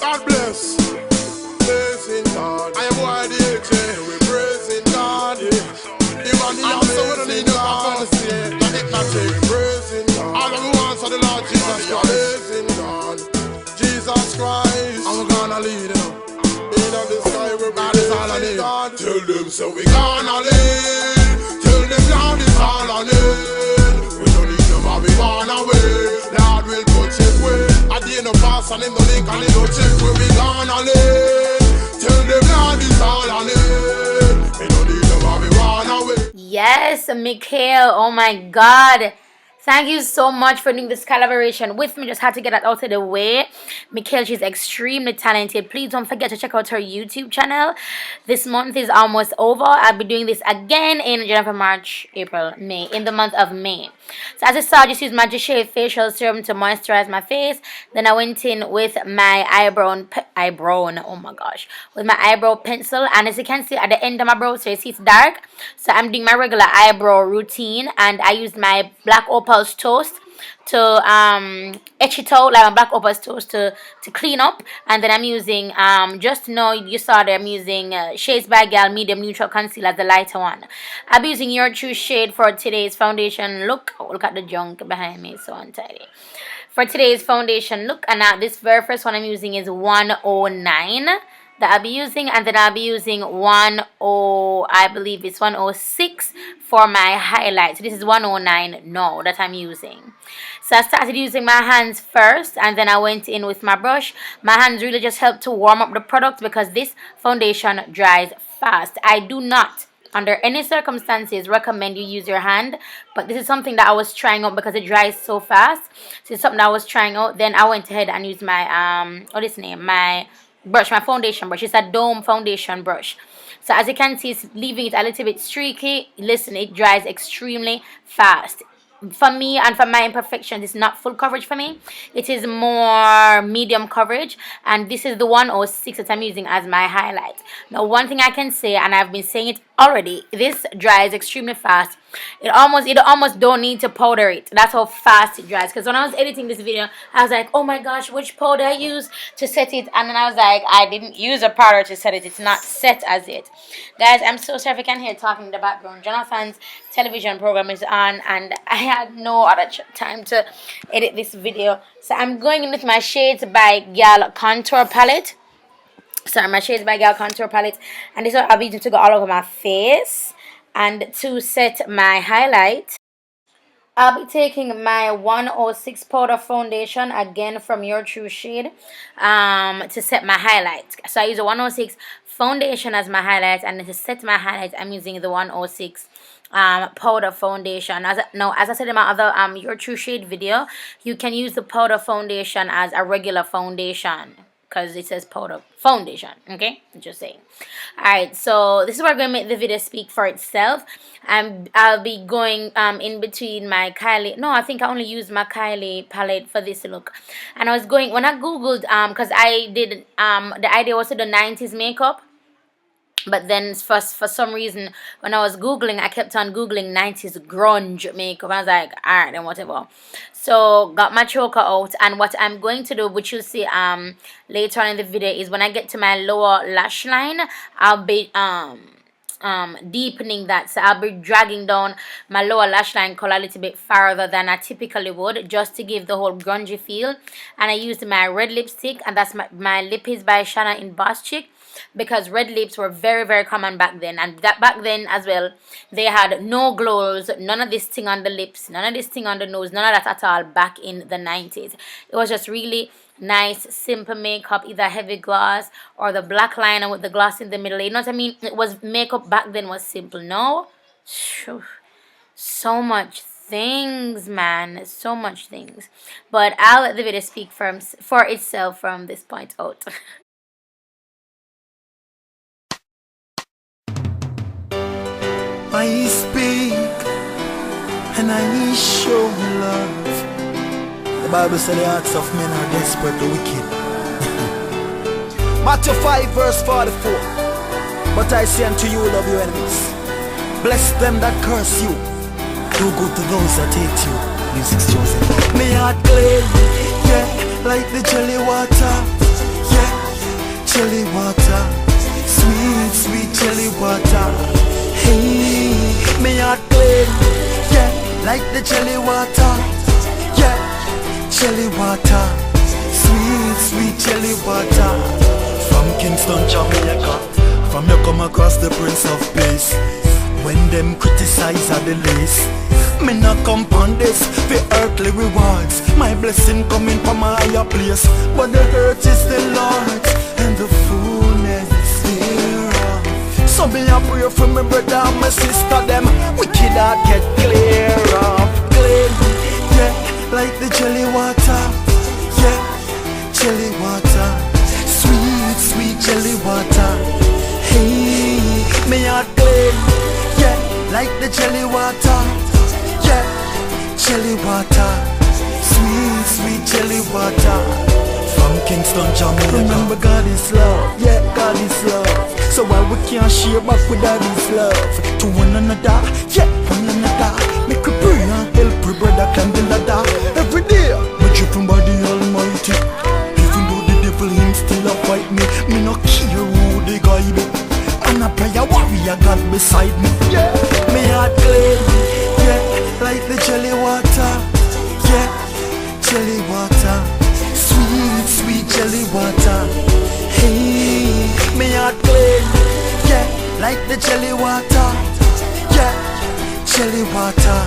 God bless. Praising God. I am why the AJ. We praising God. Even the answer we don't need no prophecy. We praising God. All we want for the Lord Jesus Christ. Praising God. Jesus Christ. And we're gonna lead them. In the sky where God is all I need. Tell them so we gonna lead. Tell them Lord is all I need. We don't need them but we wanna win. Lord will put his way. I did no pass and him no link and him no check where we gonna live. Tell them Lord is all I need. We don't need them but we wanna win. Yes, Mikail, oh my God. Thank you so much for doing this collaboration with me. Just had to get that out of the way. Mikail, she's extremely talented. Please don't forget to check out her YouTube channel. This month is almost over. I'll be doing this again in January, March, April, May, in the month of May. So as I saw, I just used my Shave facial serum to moisturize my face. Then I went in with my oh my gosh, with my eyebrow pencil. And as you can see at the end of my brow, so you see it's dark. So I'm doing my regular eyebrow routine, and I used my black opal's toast to etch it out, like a black opal's toast to clean up. And then I'm using just now you saw there I'm using Shades by Gal medium neutral concealer as the lighter one. I'll be using Your True Shade for today's foundation look. Oh, look at the junk behind me, so untidy. For today's foundation look, and now this very first one I'm using is 109 that I'll be using, and then I'll be using 106 for my highlight. So this is 109 now that I'm using. So I started using my hands first, and then I went in with my brush. My hands really just help to warm up the product because this foundation dries fast. I do not, under any circumstances, recommend you use your hand, but this is something that I was trying out because it dries so fast. So it's something that I was trying out. Then I went ahead and used my my brush, my foundation brush. It's a dome foundation brush. So as you can see, it's leaving it a little bit streaky. Listen, it dries extremely fast. For me and for my imperfections, it's not full coverage for me. It is more medium coverage, and this is the 106 that I'm using as my highlight. Now, one thing I can say, and I've been saying it already, this dries extremely fast. It almost don't need to powder it. That's how fast it dries. Because when I was editing this video, I was like, oh my gosh, which powder I use to set it? And then I was like, I didn't use a powder to set it. It's not set as it. Guys, I'm so sorry if you can hear talking in the background. Jonathan's television program is on, and I had no other time to edit this video. So I'm going in with my Shades by Gal contour palette. Sorry, my Shades by Gal contour palette. And this one I'll be using to go all over my face. And to set my highlight, I'll be taking my 106 powder foundation again from Your True Shade to set my highlight. So I use a 106 foundation as my highlight, and to set my highlight I'm using the 106 powder foundation. As I said in my other Your True Shade video, you can use the powder foundation as a regular foundation because it says powder foundation. Okay, just saying. Alright, so this is where I'm gonna make the video speak for itself. I'll be going in between my Kylie. No, I think I only used my Kylie palette for this look. And I was going, when I googled, because I did the idea was to do 90s makeup. But then for some reason, when I was Googling, I kept on Googling 90s grunge makeup. I was like, alright, then whatever. So, got my choker out. And what I'm going to do, which you'll see later on in the video, is when I get to my lower lash line, I'll be deepening that. So, I'll be dragging down my lower lash line color a little bit farther than I typically would, just to give the whole grungy feel. And I used my red lipstick, and that's my Lip is by Shanna in Boss Chick. Because red lips were very, very common back then. And that back then as well, they had no glows, none of this thing on the lips, none of this thing on the nose, none of that at all back in the 90s. It was just really nice, simple makeup, either heavy gloss or the black liner with the gloss in the middle. You know what I mean? It was makeup back then was simple. No? So much things, man. So much things. But I'll let the video speak for itself from this point out. I speak and I show love. The Bible says the hearts of men are desperately wicked. Matthew 5 verse 44. But I say unto you, love your enemies. Bless them that curse you. Do good to those that hate you. Music's chosen. Me heart clean, yeah, like the jelly water. Yeah, jelly water, sweet, sweet jelly water. Hey, me heart clean, yeah, like the jelly water, yeah, jelly water, sweet, sweet jelly water. From Kingston, Jamaica, from you come across the Prince of Peace. When them criticize are the least, me not come on this for earthly rewards. My blessing coming from a higher place, but the hurt is the Lord's and the fullness thereof. So me a pray for my brother and my sister, them wicked heart get clear up, clean, yeah, like the jelly water, yeah, jelly water, sweet, sweet jelly water. Hey, me heart clean, yeah, like the jelly water, yeah, jelly water, sweet, sweet jelly water. From Kingston, Jamaica. Remember God is love, yeah, God is love. So why we can't share back with God is love to one another, yeah, one another. Make a pray and help a brother climb the ladder. Every day, we driven by the Almighty. Even though the devil him still a fight me, me no care who the guy be. And a prayer warrior God beside me, yeah. Me heart clean, yeah, like the jelly water, yeah, jelly water, sweet, sweet jelly water. Hey, me heart clean, yeah, like the jelly water, yeah, jelly water,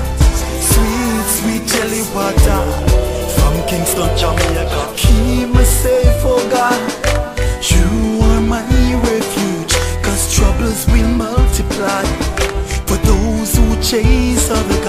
sweet, sweet jelly water. From Kingston, Jamaica. Keep me safe, oh God, you are my refuge, 'cause troubles will multiply for those who chase other